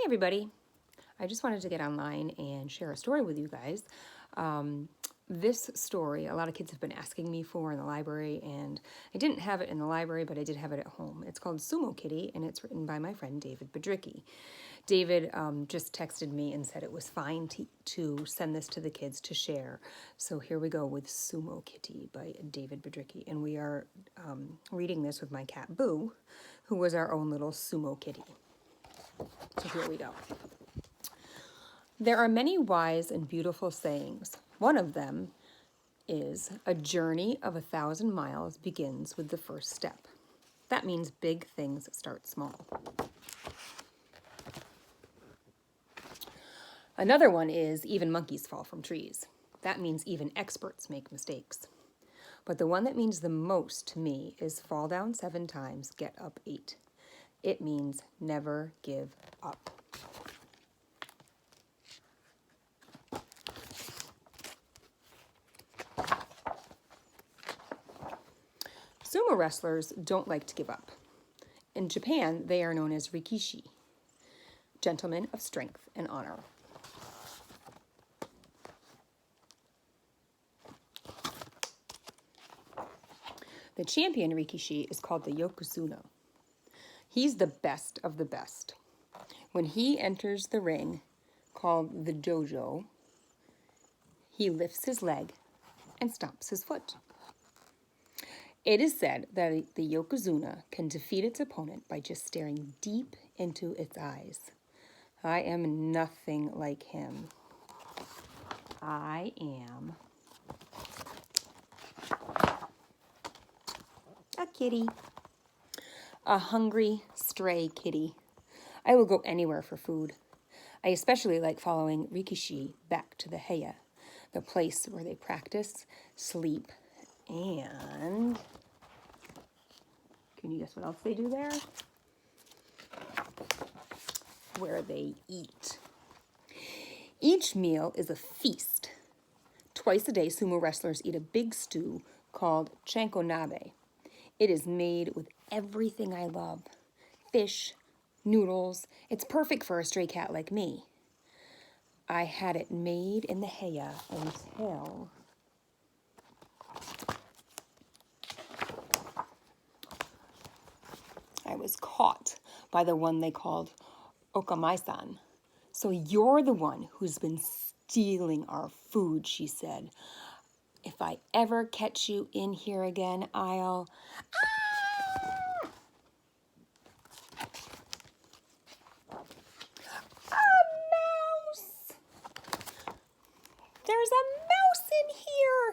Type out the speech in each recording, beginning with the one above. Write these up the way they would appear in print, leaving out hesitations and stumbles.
everybody. I just wanted to get online and share a story with you guys. This story, a lot of kids have been asking me for in the library, and I didn't have it in the library, but I did have it at home. It's called Sumo Kitty, and it's written by my friend David Bedricki. David just texted me and said it was fine to send this to the kids to share. So here we go with Sumo Kitty by David Bedricki, and we are reading this with my cat Boo, who was our own little Sumo Kitty. So here we go. There are many wise and beautiful sayings. One of them is, a journey of 1,000 miles begins with the first step. That means big things start small. Another one is, even monkeys fall from trees. That means even experts make mistakes. But the one that means the most to me is, fall down 7 times, get up 8. It means never give up. Sumo wrestlers don't like to give up. In Japan, they are known as rikishi, gentlemen of strength and honor. The champion rikishi is called the yokozuna. He's the best of the best. When he enters the ring, called the dojo, he lifts his leg and stomps his foot. It is said that the yokozuna can defeat its opponent by just staring deep into its eyes. I am nothing like him. I am a kitty. A hungry, stray kitty. I will go anywhere for food. I especially like following rikishi back to the heya, the place where they practice, sleep, and... can you guess what else they do there? Where they eat. Each meal is a feast. Twice a day, sumo wrestlers eat a big stew called chankonabe. It is made with everything I love. Fish, noodles. It's perfect for a stray cat like me. I had it made in the heya until I was caught by the one they called Okamai-san. So you're the one who's been stealing our food, she said. If I ever catch you in here again, I'll... There's a mouse in here.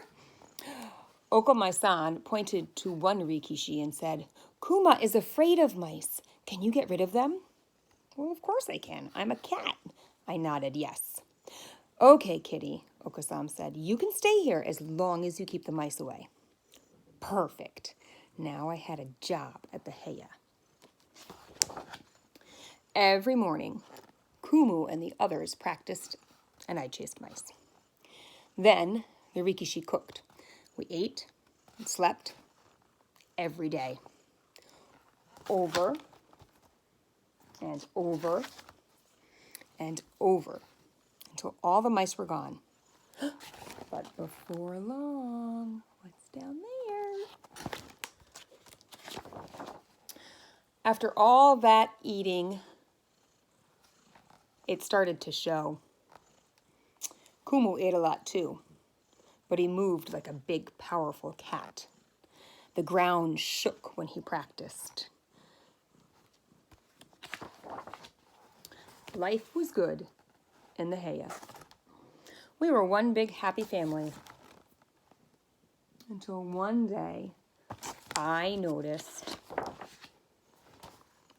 Okamai-san pointed to one rikishi and said, Kuma is afraid of mice. Can you get rid of them? Well, of course I can. I'm a cat. I nodded yes. Okay, kitty, Okasan said. You can stay here as long as you keep the mice away. Perfect. Now I had a job at the heya. Every morning, Kumu and the others practiced, and I chased mice. Then the rikishi cooked. We ate and slept every day. Over and over and over until all the mice were gone. But before long, what's down there? After all that eating, it started to show. Kumu ate a lot too, but he moved like a big, powerful cat. The ground shook when he practiced. Life was good in the heya. We were one big happy family. Until one day, I noticed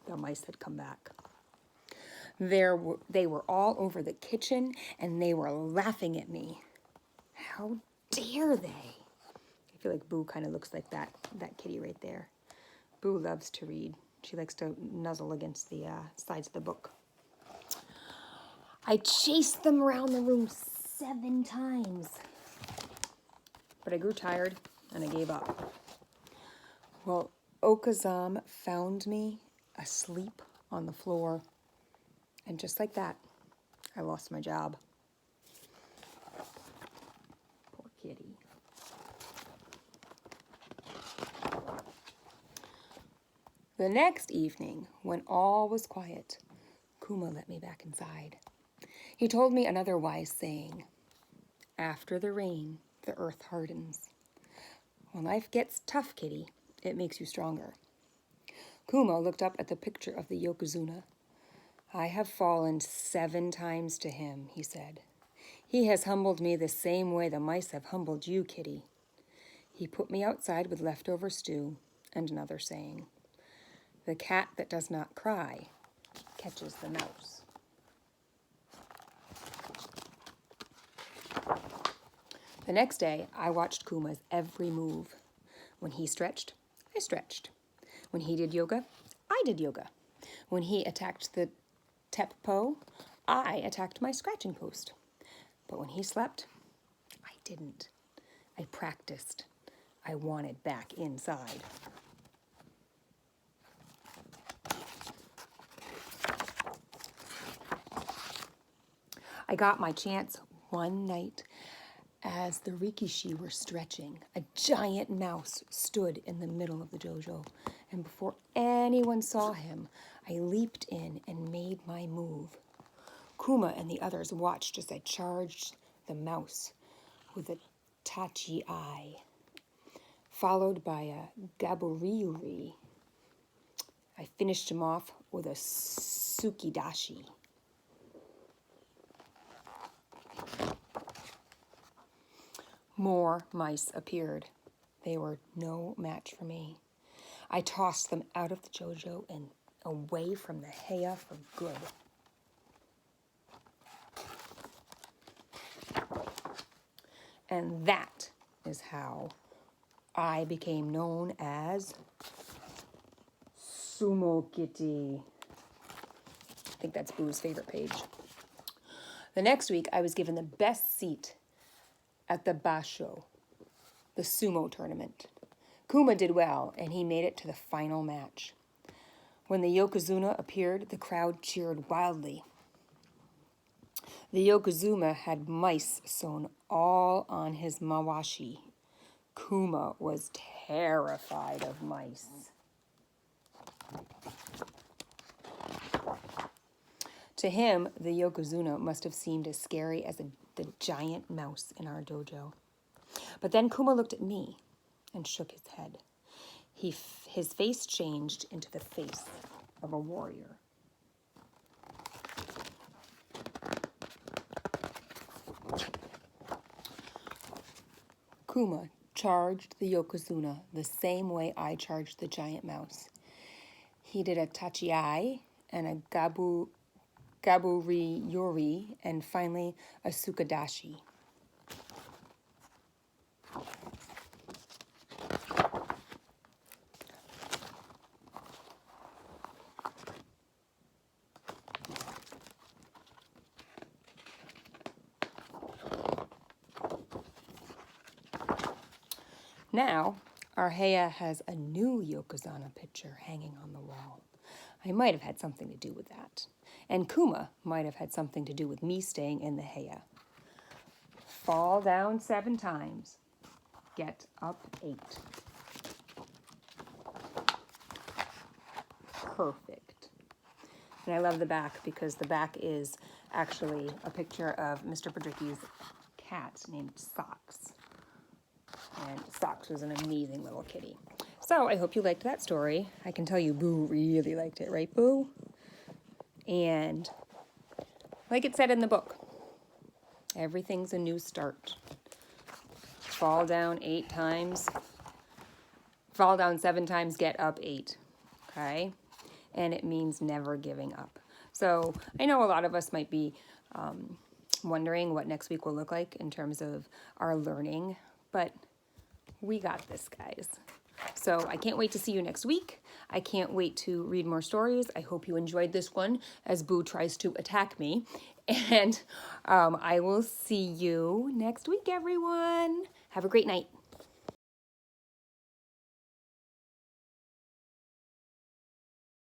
the mice had come back. They were all over the kitchen, and they were laughing at me. How dare they? I feel like Boo kind of looks like that kitty right there. Boo loves to read. She likes to nuzzle against the sides of the book. I chased them around the room 7 times. But I grew tired, and I gave up. Well, Okazam found me asleep on the floor. And just like that, I lost my job. Poor kitty. The next evening, when all was quiet, Kuma let me back inside. He told me another wise saying, after the rain, the earth hardens. When life gets tough, kitty, it makes you stronger. Kuma looked up at the picture of the Yokozuna. I have fallen 7 times to him, he said. He has humbled me the same way the mice have humbled you, kitty. He put me outside with leftover stew and another saying, the cat that does not cry catches the mouse. The next day, I watched Kuma's every move. When he stretched, I stretched. When he did yoga, I did yoga. When he attacked the teppo, I attacked my scratching post. But when he slept, I didn't. I practiced. I wanted back inside. I got my chance one night. As the rikishi were stretching, a giant mouse stood in the middle of the dojo, and before anyone saw him, I leaped in and made my move. Kuma and the others watched as I charged the mouse with a tachi eye, followed by a gaburiuri. I finished him off with a tsukidashi. More mice appeared. They were no match for me. I tossed them out of the dojo and away from the heya for good. And that is how I became known as Sumo Kitty. I think that's Boo's favorite page. The next week, I was given the best seat at the basho, the sumo tournament. Kuma did well, and he made it to the final match. When the Yokozuna appeared, the crowd cheered wildly. The Yokozuna had mice sewn all on his mawashi. Kuma was terrified of mice. To him, the Yokozuna must have seemed as scary as the giant mouse in our dojo. But then Kuma looked at me and shook his head. His face changed into the face of a warrior. Kuma charged the Yokozuna the same way I charged the giant mouse. He did a tachi-ai and a gaburi-yori, and finally a tsukadashi. Now, our heya has a new Yokozuna picture hanging on the wall. I might have had something to do with that. And Kuma might have had something to do with me staying in the heya. Fall down 7 times. Get up 8. Perfect. And I love the back because the back is actually a picture of Mr. Bedricky's cat named Socks. And Socks was an amazing little kitty. So I hope you liked that story. I can tell you Boo really liked it, right, Boo? And like it said in the book, everything's a new start. Fall down 8 times. Fall down 7 times, get up 8. Okay? And it means never giving up. So I know a lot of us might be wondering what next week will look like in terms of our learning, but we got this, guys. So I can't wait to see you next week. I can't wait to read more stories. I hope you enjoyed this one as Boo tries to attack me. And I will see you next week, everyone. Have a great night.